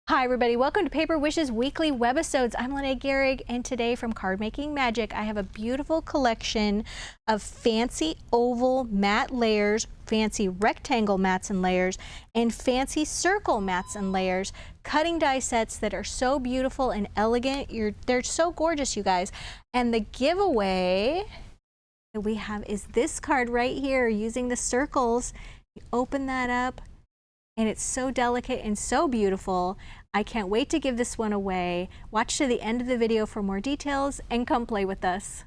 Hi everybody, welcome to Paper Wishes weekly webisodes. I'm Lene Gehrig, and today from Card Making Magic, I have a beautiful collection of fancy oval matte layers, fancy rectangle mats and layers, and fancy circle mats and layers, cutting die sets that are so beautiful and elegant. They're so gorgeous, you guys. And the giveaway that we have is this card right here using the circles. You open that up, and it's so delicate and so beautiful. I can't wait to give this one away. Watch to the end of the video for more details and come play with us.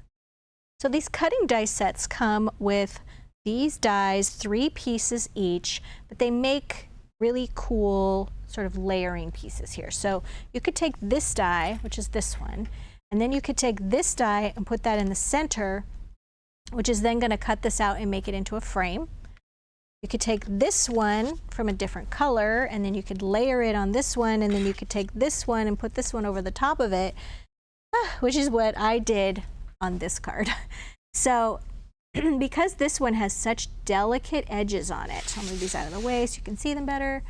So these cutting die sets come with these dies, 3 pieces each, but they make really cool sort of layering pieces here. So you could take this die, which is this one, and then you could take this die and put that in the center, which is then going to cut this out and make it into a frame. You could take this one from a different color, and then you could layer it on this one, and then you could take this one and put this one over the top of it, which is what I did on this card. So because this one has such delicate edges on it, I'll move these out of the way so you can see them better.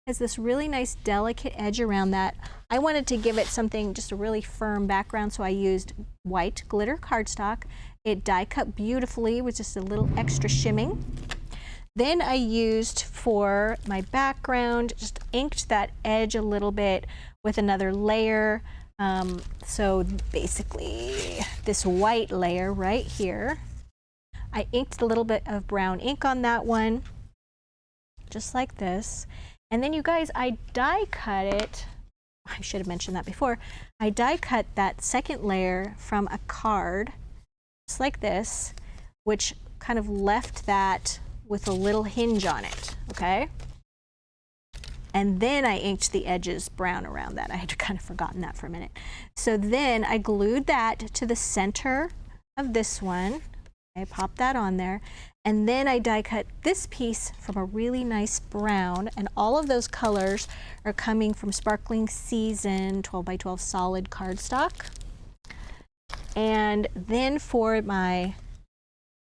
It has this really nice delicate edge around that. I wanted to give it something, just a really firm background, so I used white glitter cardstock. It die cut beautifully with just a little extra shimming. Then I used for my background, just inked that edge a little bit with another layer. So basically this white layer right here, I inked a little bit of brown ink on that one, just like this. And then you guys, I die cut it. I should have mentioned that before. I die cut that second layer from a card, just like this, which kind of left that with a little hinge on it, okay? And then I inked the edges brown around that. I had kind of forgotten that for a minute. So then I glued that to the center of this one. I popped that on there. And then I die cut this piece from a really nice brown, and all of those colors are coming from Sparkling Season 12 by 12 solid cardstock. And then for my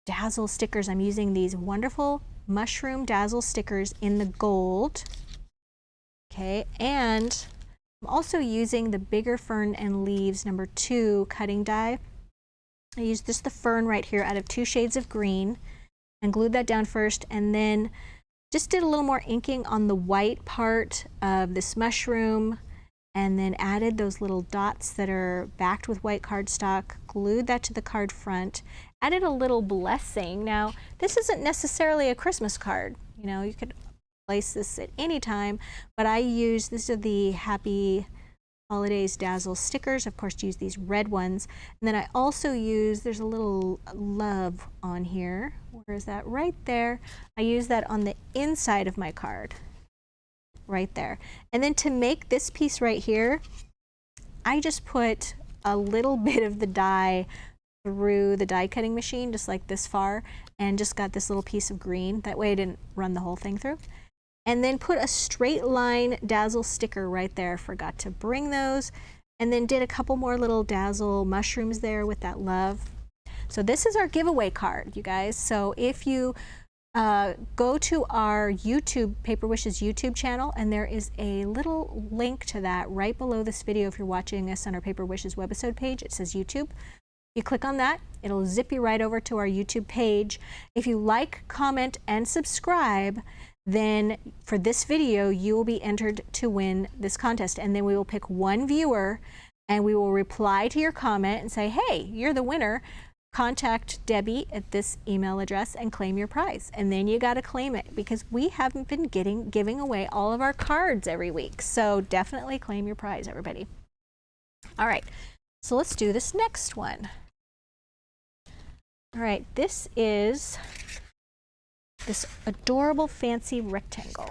Dazzle stickers, I'm using these wonderful mushroom Dazzle stickers in the gold. Okay, and I'm also using the Bigger Fern and Leaves #2 cutting die. I used just the fern right here out of 2 shades of green and glued that down first, and then just did a little more inking on the white part of this mushroom, and then added those little dots that are backed with white cardstock, glued that to the card front, added a little blessing. Now, this isn't necessarily a Christmas card. You know, you could place this at any time, but I use, these are the Happy Holidays Dazzle stickers. Of course, use these red ones. And then I also use, there's a little love on here. Where is that? Right there. I use that on the inside of my card. Right there. And then to make this piece right here, I just put a little bit of the die through the die cutting machine, just like this far, and just got this little piece of green. That way I didn't run the whole thing through. And then put a straight line Dazzle sticker right there. Forgot to bring those. And then did a couple more little Dazzle mushrooms there with that love. So this is our giveaway card, you guys. So if you go to our YouTube, Paper Wishes YouTube channel, and there is a little link to that right below this video. If you're watching us on our Paper Wishes webisode page, it says YouTube. You click on that, it'll zip you right over to our YouTube page. If you like, comment, and subscribe, then for this video, you will be entered to win this contest. And then we will pick one viewer, and we will reply to your comment and say, hey, you're the winner. Contact Debbie at this email address and claim your prize. And then you got to claim it, because we haven't been giving away all of our cards every week. So definitely claim your prize, everybody. All right, so let's do this next one. All right, this is this adorable fancy rectangle.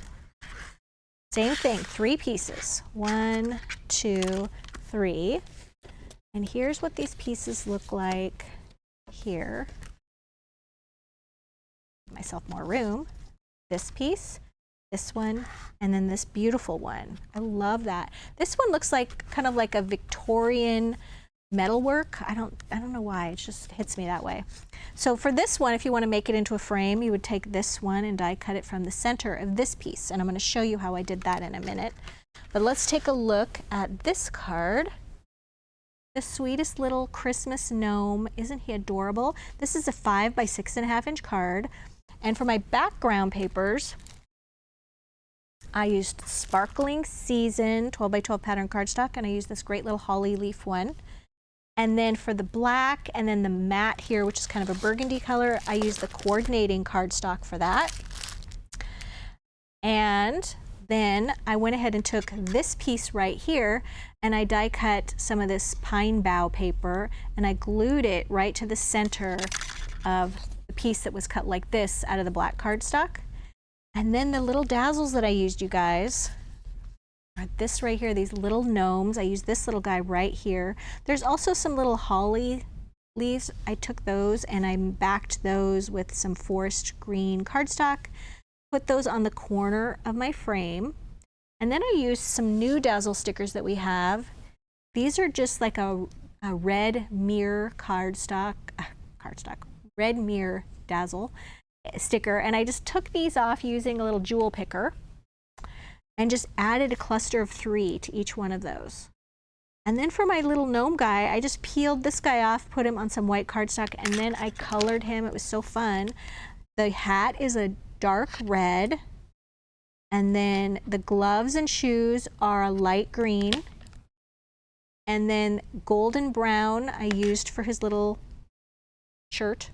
Same thing, 3 pieces. 1, 2, 3. And here's what these pieces look like here. Give myself more room. This piece, this one, and then this beautiful one. I love that. This one looks like kind of like a Victorian metalwork. I don't know why, it just hits me that way. So for this one, if you want to make it into a frame, you would take this one and die cut it from the center of this piece. And I'm going to show you how I did that in a minute. But let's take a look at this card. The sweetest little Christmas gnome. Isn't he adorable? This is a 5 by 6.5 inch card. And for my background papers, I used Sparkling Season 12 by 12 pattern cardstock, and I used this great little holly leaf one. And then for the black and then the matte here, which is kind of a burgundy color, I used the coordinating cardstock for that. And then I went ahead and took this piece right here and I die cut some of this pine bough paper and I glued it right to the center of the piece that was cut like this out of the black cardstock. And then the little dazzles that I used, you guys, are this right here, these little gnomes. I used this little guy right here. There's also some little holly leaves. I took those and I backed those with some forest green cardstock, put those on the corner of my frame. And then I used some new dazzle stickers that we have. These are just like a red mirror red mirror dazzle sticker, and I just took these off using a little jewel picker and just added a cluster of 3 to each one of those. And then for my little gnome guy, I just peeled this guy off, put him on some white cardstock, and then I colored him. It was so fun. The hat is a dark red, and then the gloves and shoes are a light green, and then golden brown I used for his little shirt.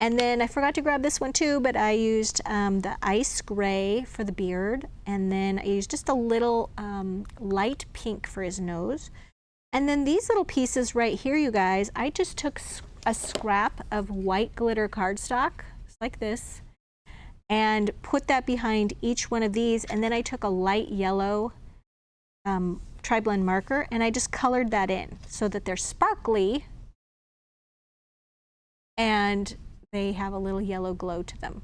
And then I forgot to grab this one too, but I used the ice gray for the beard. And then I used just a little light pink for his nose. And then these little pieces right here, you guys, I just took a scrap of white glitter cardstock, just like this, and put that behind each one of these. And then I took a light yellow tri-blend marker and I just colored that in so that they're sparkly and they have a little yellow glow to them.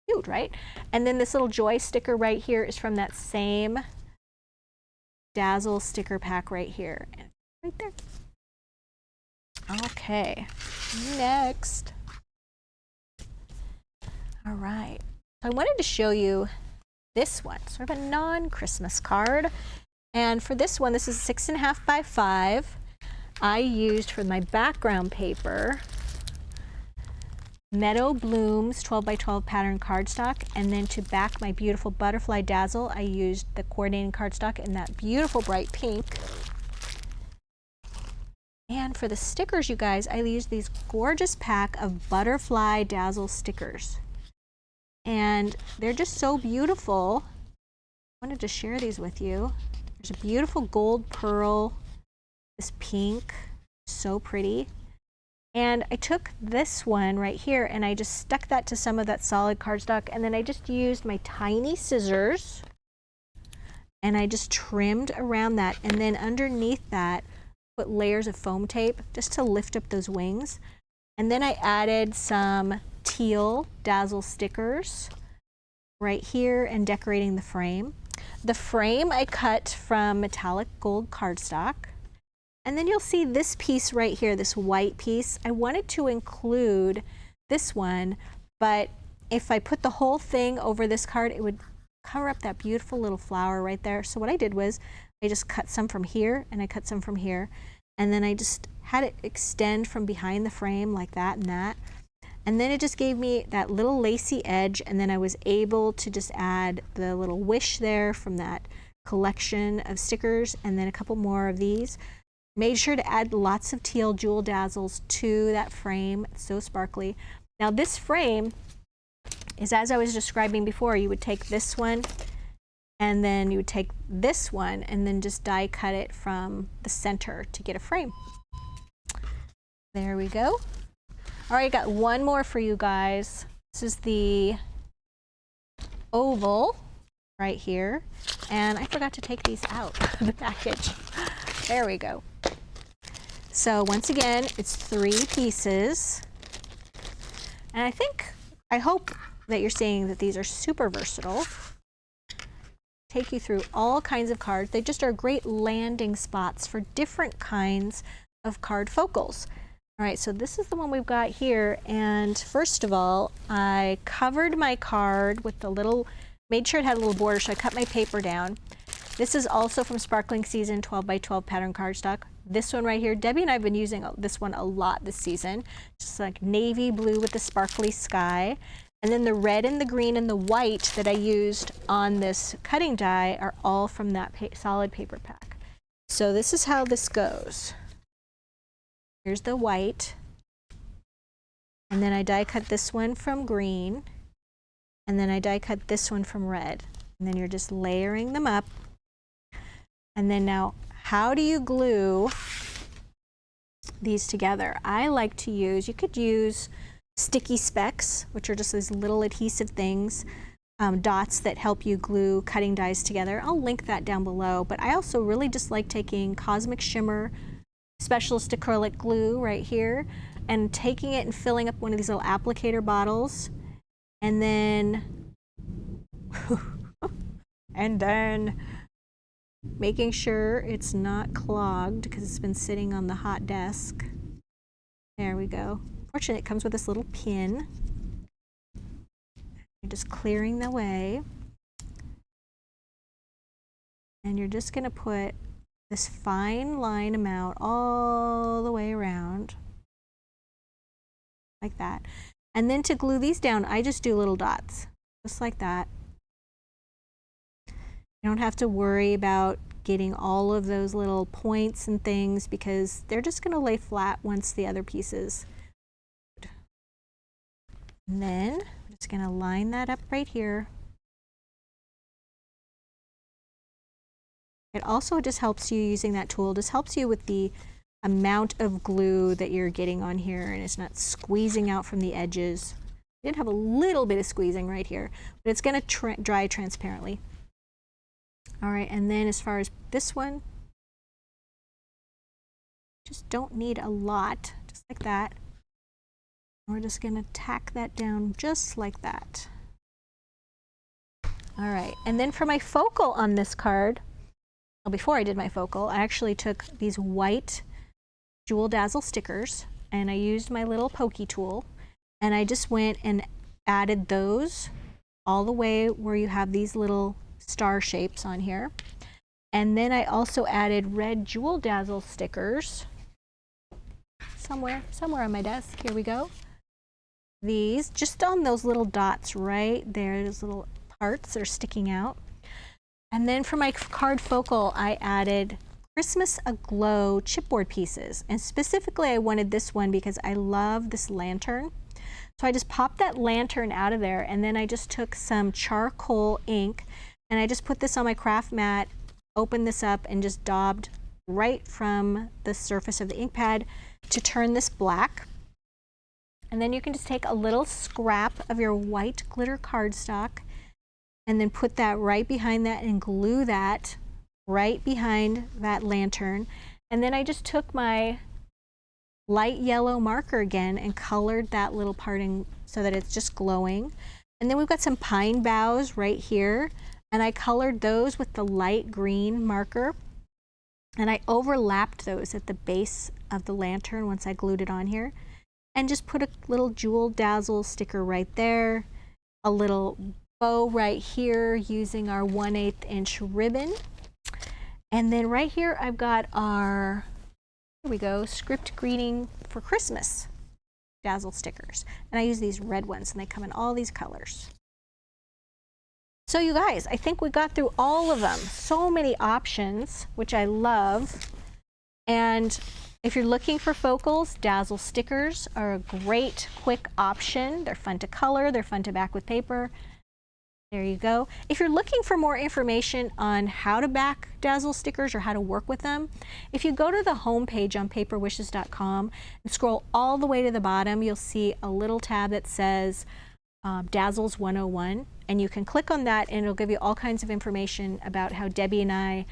Cute, right? And then this little joy sticker right here is from that same dazzle sticker pack right here. Right there. Okay, next. All right, I wanted to show you this one, sort of a non-Christmas card. And for this one, this is 6.5 by 5. I used for my background paper Meadow Blooms 12 by 12 pattern cardstock, and then to back my beautiful butterfly dazzle, I used the coordinating cardstock in that beautiful bright pink. And for the stickers, you guys, I used these gorgeous pack of butterfly dazzle stickers. And they're just so beautiful. I wanted to share these with you. There's a beautiful gold pearl, this pink, so pretty. And I took this one right here and I just stuck that to some of that solid cardstock, and then I just used my tiny scissors and I just trimmed around that, and then underneath that put layers of foam tape just to lift up those wings. And then I added some teal dazzle stickers right here and decorating the frame. The frame I cut from metallic gold cardstock. And then you'll see this piece right here, this white piece. I wanted to include this one, but if I put the whole thing over this card, it would cover up that beautiful little flower right there. So what I did was I just cut some from here and I cut some from here. And then I just had it extend from behind the frame like that and that. And then it just gave me that little lacy edge, and then I was able to just add the little wish there from that collection of stickers, and then a couple more of these. Made sure to add lots of teal jewel dazzles to that frame. It's so sparkly. Now this frame is, as I was describing before, you would take this one and then you would take this one and then just die cut it from the center to get a frame. There we go. All right, got one more for you guys. This is the oval right here. And I forgot to take these out of the package. There we go. So once again, it's 3 pieces. And I hope that you're seeing that these are super versatile. Take you through all kinds of cards. They just are great landing spots for different kinds of card focals. All right, so this is the one we've got here. And first of all, I covered my card with the little, made sure it had a little border, so I cut my paper down. This is also from Sparkling Season 12 by 12 pattern cardstock. This one right here, Debbie and I have been using this one a lot this season. Just like navy blue with the sparkly sky. And then the red and the green and the white that I used on this cutting die are all from that solid paper pack. So this is how this goes. Here's the white. And then I die cut this one from green. And then I die cut this one from red. And then you're just layering them up. And then now, how do you glue these together? I like to use, you could use sticky specks, which are just these little adhesive things, dots that help you glue cutting dies together. I'll link that down below, but I also really just like taking Cosmic Shimmer Specialist Acrylic Glue right here and taking it and filling up one of these little applicator bottles, and then making sure it's not clogged because it's been sitting on the hot desk. There we go. Fortunately, it comes with this little pin. You're just clearing the way. And you're just going to put this fine line amount all the way around. Like that. And then to glue these down, I just do little dots. Just like that. You don't have to worry about getting all of those little points and things because they're just going to lay flat once the other pieces. And then I'm just going to line that up right here. It also just helps you using that tool, just helps you with the amount of glue that you're getting on here and it's not squeezing out from the edges. I did have a little bit of squeezing right here, but it's going to dry transparently. All right, and then as far as this one, just don't need a lot, just like that. We're just going to tack that down just like that. All right, and then for my focal on this card, well, before I did my focal, I actually took these white Jewel Dazzle stickers and I used my little pokey tool and I just went and added those all the way where you have these little star shapes on here. And then I also added red Jewel Dazzle stickers somewhere on my desk. Here we go. These just on those little dots right there, those little parts that are sticking out. And then for my card focal, I added Christmas Aglow chipboard pieces. And specifically, I wanted this one because I love this lantern. So I just popped that lantern out of there and then I just took some charcoal ink and I just put this on my craft mat, opened this up and just daubed right from the surface of the ink pad to turn this black. And then you can just take a little scrap of your white glitter cardstock and then put that right behind that and glue that right behind that lantern. And then I just took my light yellow marker again and colored that little part in so that it's just glowing. And then we've got some pine boughs right here. And I colored those with the light green marker. And I overlapped those at the base of the lantern once I glued it on here. And just put a little Jewel Dazzle sticker right there. A little bow right here using our 1/8 inch ribbon. And then right here I've got our, here we go, Script Greeting for Christmas Dazzle stickers. And I use these red ones and they come in all these colors. So you guys, I think we got through all of them. So many options, which I love. And if you're looking for focals, Dazzle stickers are a great quick option. They're fun to color, they're fun to back with paper. There you go. If you're looking for more information on how to back Dazzle stickers or how to work with them, if you go to the home page on paperwishes.com and scroll all the way to the bottom, you'll see a little tab that says Dazzles 101, and you can click on that and it'll give you all kinds of information about how Debbie and I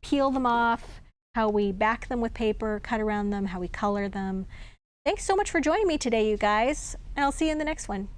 peel them off, how we back them with paper, cut around them, how we color them. Thanks so much for joining me today, you guys, and I'll see you in the next one.